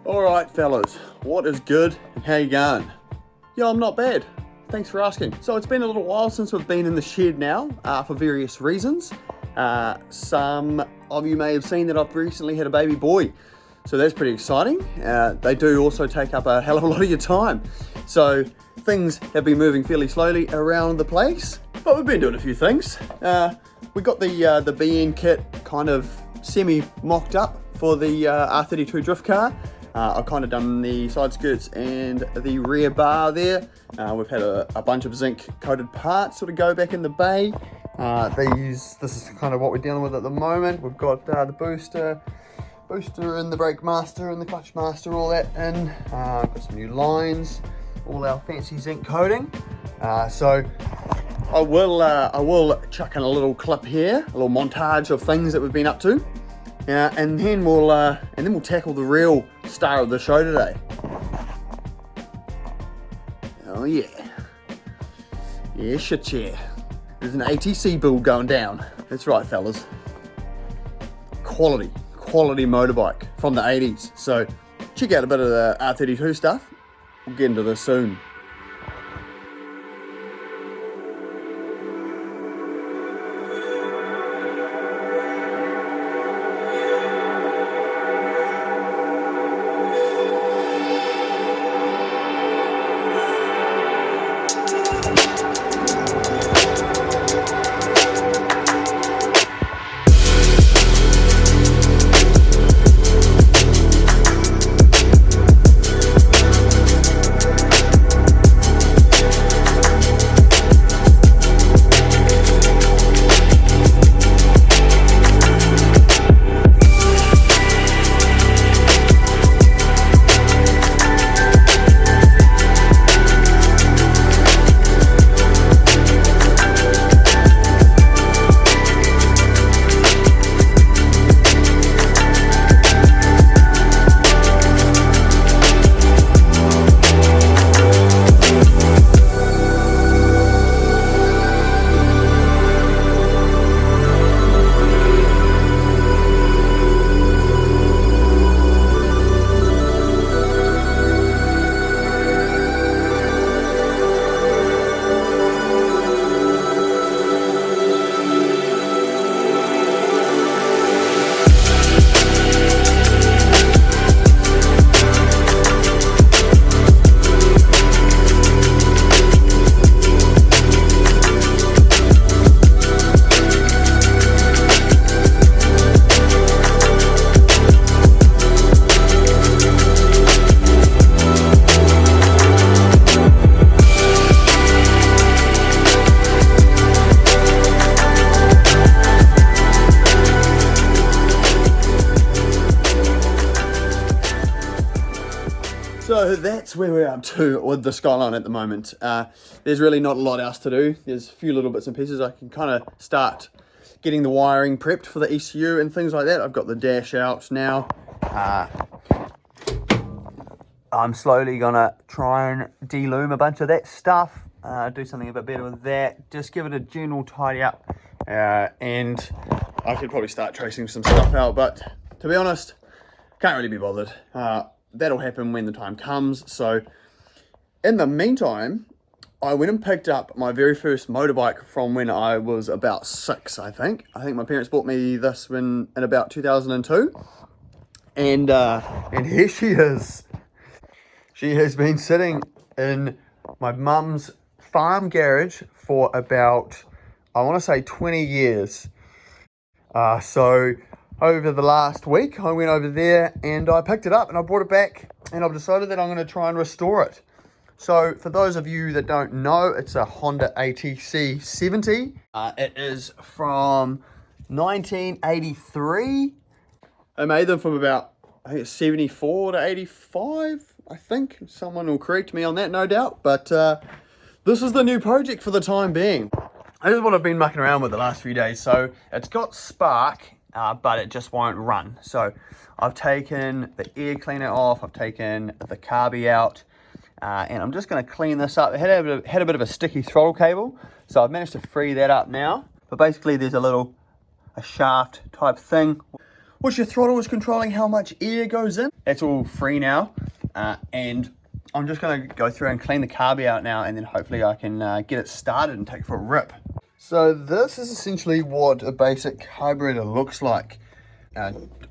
Alright fellas, what is good and how you going? Yeah, I'm not bad. Thanks for asking. So it's been a little while since we've been in the shed now, for various reasons. Some of you may have seen that I've recently had a baby boy. So that's pretty exciting. They do also take up a hell of a lot of your time. So things have been moving fairly slowly around the place, but we've been doing a few things. We got the BN kit kind of semi-mocked up for the R32 drift car. I've kind of done the side skirts and the rear bar there. We've had a bunch of zinc coated parts sort of go back in the bay. This is kind of what we're dealing with at the moment. We've got the booster and the brake master and the clutch master, all that in. Got some new lines, all our fancy zinc coating. So I will chuck in a little clip here, a little montage of things that we've been up to. And then we'll tackle the real star of the show today. Oh yeah. Yeah, shit yeah. There's an ATC build going down. That's right, fellas. Quality motorbike from the 80s. So check out a bit of the R32 stuff. We'll get into this soon. So that's where we're up to with the Skyline at the moment. There's really not a lot else to do. There's a few little bits and pieces. I can kind of start getting the wiring prepped for the ECU and things like that. I've got the dash out now. I'm slowly gonna try and delume a bunch of that stuff, do something a bit better with that, just give it a general tidy up, and I could probably start tracing some stuff out, but to be honest, can't really be bothered. That'll happen when the time comes. So in the meantime, I went and picked up my very first motorbike from when I was about 6, I think. I think my parents bought me this in about 2002. And here she is. She has been sitting in my mum's farm garage for about, I want to say 20 years. So over the last week, I went over there and I picked it up and I brought it back, and I've decided that I'm going to try and restore it. So for those of you that don't know, it's a Honda ATC70. It is from 1983. I made them from about, I think it's 74 to 85, I think. Someone will correct me on that, no doubt. But this is the new project for the time being. This is what I've been mucking around with the last few days. So it's got spark, but it just won't run. So I've taken the air cleaner off, I've taken the carby out, and I'm just going to clean this up. It had a bit of a sticky throttle cable, so I've managed to free that up now. But basically there's a shaft type thing which your throttle is controlling how much air goes in. That's all free now, and I'm just going to go through and clean the carb out now, and then hopefully I can get it started and take it for a rip. So this is essentially what a basic carburetor looks like.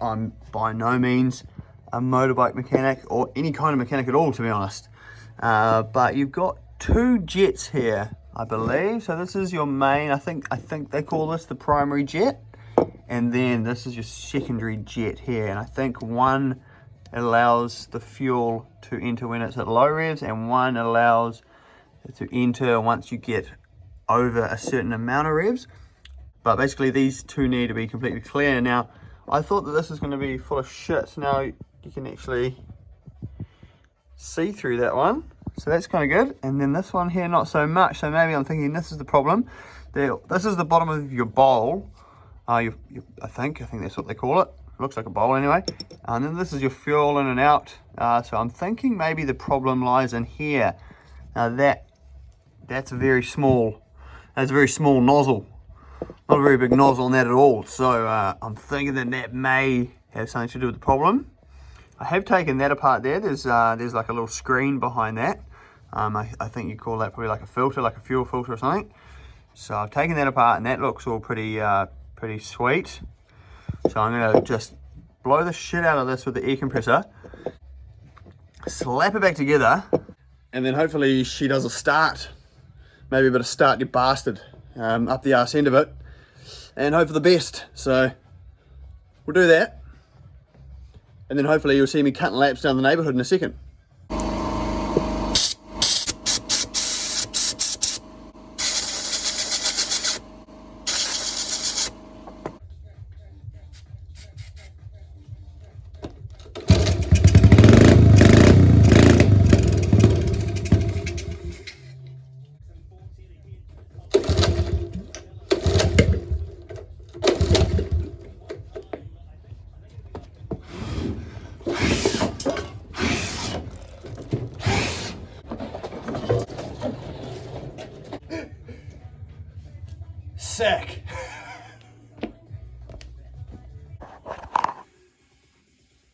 I'm by no means a motorbike mechanic or any kind of mechanic at all, to be honest. But you've got two jets here, I believe. So this is your main, I think they call this the primary jet. And then this is your secondary jet here. And I think one allows the fuel to enter when it's at low revs, and one allows it to enter once you get over a certain amount of revs. But basically these two need to be completely clear. Now, I thought that this was going to be full of shit. Now you can actually see through that one, so that's kind of good. And then this one here, not so much. So maybe I'm thinking this is the problem. This is the bottom of your bowl. I think that's what they call it. Looks like a bowl anyway. And then this is your fuel in and out. So I'm thinking maybe the problem lies in here. Now that's a very small. That's a very small nozzle. Not a very big nozzle on that at all. So I'm thinking that may have something to do with the problem. I have taken that apart there. There's like a little screen behind that. I think you call that probably like a filter, like a fuel filter or something. So I've taken that apart, and that looks all pretty sweet. So I'm going to just blow the shit out of this with the air compressor, slap it back together, and then hopefully she does a start. Maybe a bit of start, you bastard, up the arse end of it, and hope for the best. So we'll do that, and then hopefully you'll see me cutting laps down the neighbourhood in a second. Sick.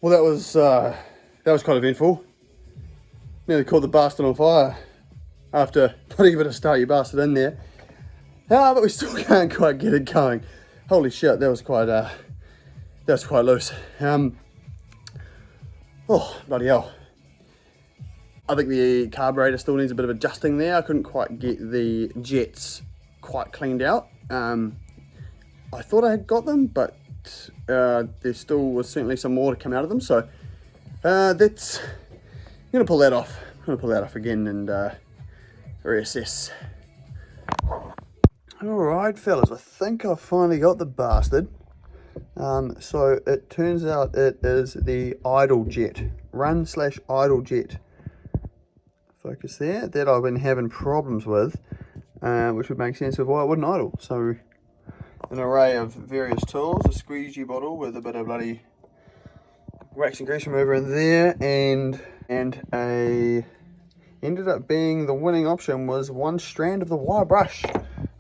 Well, that was quite eventful. Nearly caught the bastard on fire after putting a bit of start you bastard in there. But we still can't quite get it going. Holy shit, that was quite loose. Oh, bloody hell. I think the carburetor still needs a bit of adjusting there. I couldn't quite get the jets quite cleaned out. I thought I had got them, but there still was certainly some more to come out of them. So that's, I'm gonna pull that off. I'm gonna pull that off again and reassess. All right, fellas, I think I've finally got the bastard. So it turns out it is the idle jet, run/idle jet. Focus there, that I've been having problems with, which would make sense of why it wouldn't idle. So an array of various tools, a squeegee bottle with a bit of bloody wax and grease remover in there, and ended up being the winning option was one strand of the wire brush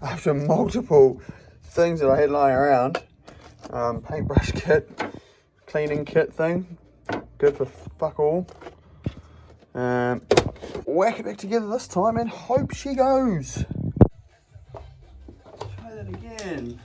after multiple things that I had lying around. Paintbrush kit, cleaning kit thing, good for fuck all. Whack it back together this time and hope she goes. Try that again.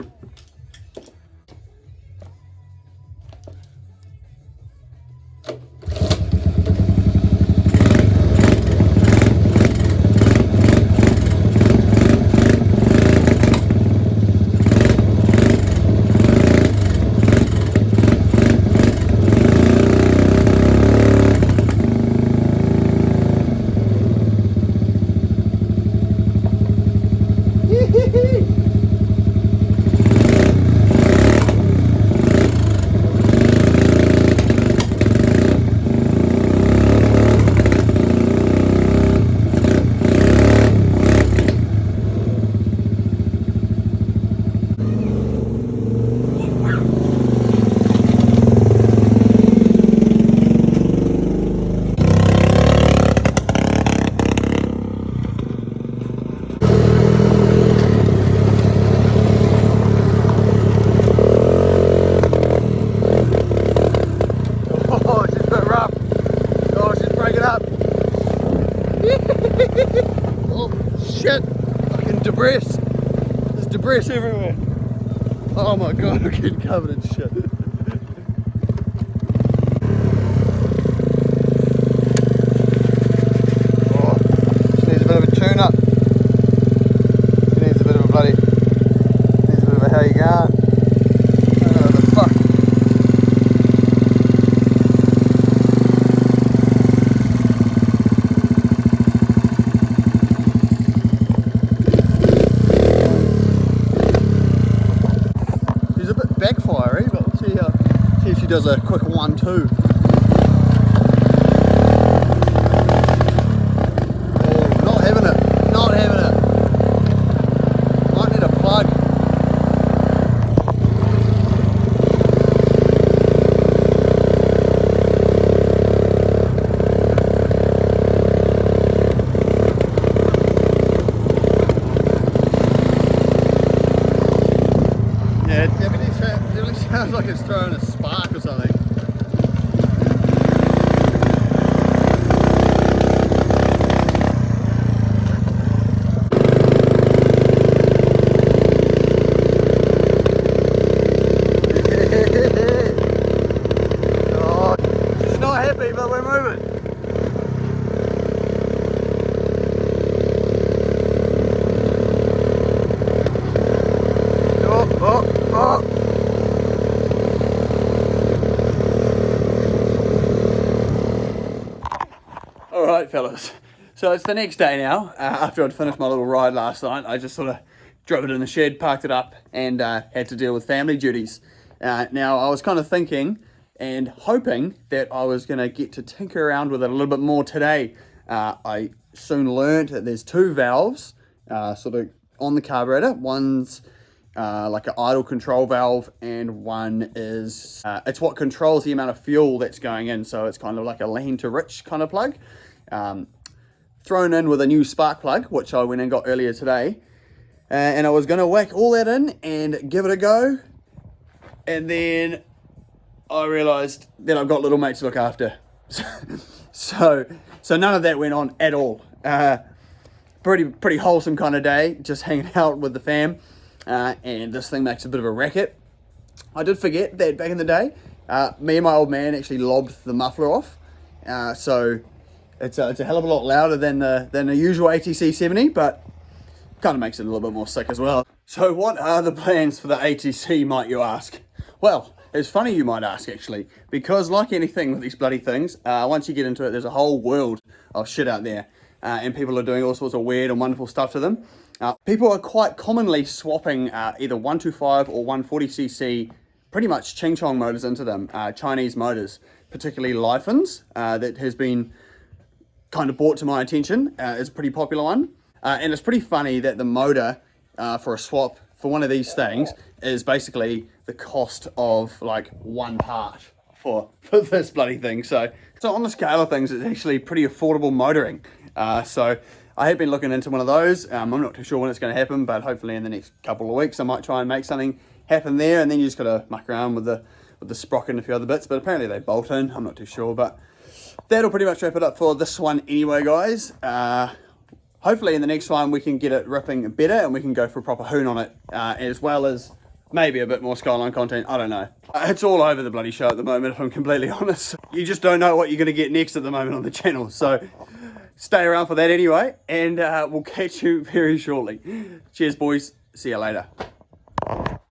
debris. There's debris everywhere. Oh my god, I'm getting covered in shit. Oh, just needs a bit of a tune up. Needs a bit of a bloody, needs a bit of a how you going. Oh, the fuck. She's a bit backfiery, but see if she does a quick 1-2. Oh, not having it. Not having it. Might need a plug. Yeah, it definitely sounds like it's throwing a spark or something. Oh, she's not happy, but we're moving. Oh. Alright fellas, so it's the next day now. After I'd finished my little ride last night, I just sort of drove it in the shed, parked it up, and had to deal with family duties. Now I was kind of thinking and hoping that I was going to get to tinker around with it a little bit more today. I soon learned that there's two valves sort of on the carburetor. One's like an idle control valve, and one is it's what controls the amount of fuel that's going in, so it's kind of like a lean to rich kind of plug, thrown in with a new spark plug, which I went and got earlier today, and I was going to whack all that in and give it a go, and then I realized that I've got little mates to look after. so none of that went on at all. Pretty wholesome kind of day, just hanging out with the fam. And this thing makes a bit of a racket. I did forget that back in the day, me and my old man actually lobbed the muffler off. So it's a hell of a lot louder than the usual ATC70, but kind of makes it a little bit more sick as well. So what are the plans for the ATC, might you ask? Well, it's funny you might ask actually, because like anything with these bloody things, once you get into it, there's a whole world of shit out there. And people are doing all sorts of weird and wonderful stuff to them. People are quite commonly swapping either 125 or 140cc pretty much ching chong motors into them, Chinese motors, particularly Lifans, that has been kind of brought to my attention. It's a pretty popular one. And it's pretty funny that the motor for a swap for one of these things is basically the cost of like one part for this bloody thing. So on the scale of things, it's actually pretty affordable motoring. So I have been looking into one of those. I'm not too sure when it's going to happen, but hopefully in the next couple of weeks I might try and make something happen there, and then you just got to muck around with the sprocket and a few other bits, but apparently they bolt in. I'm not too sure, but that'll pretty much wrap it up for this one anyway, guys. Hopefully in the next one we can get it ripping better and we can go for a proper hoon on it, as well as maybe a bit more Skyline content. I don't know. It's all over the bloody show at the moment, if I'm completely honest. You just don't know what you're going to get next at the moment on the channel, so stay around for that anyway, and we'll catch you very shortly. Cheers, boys. See you later.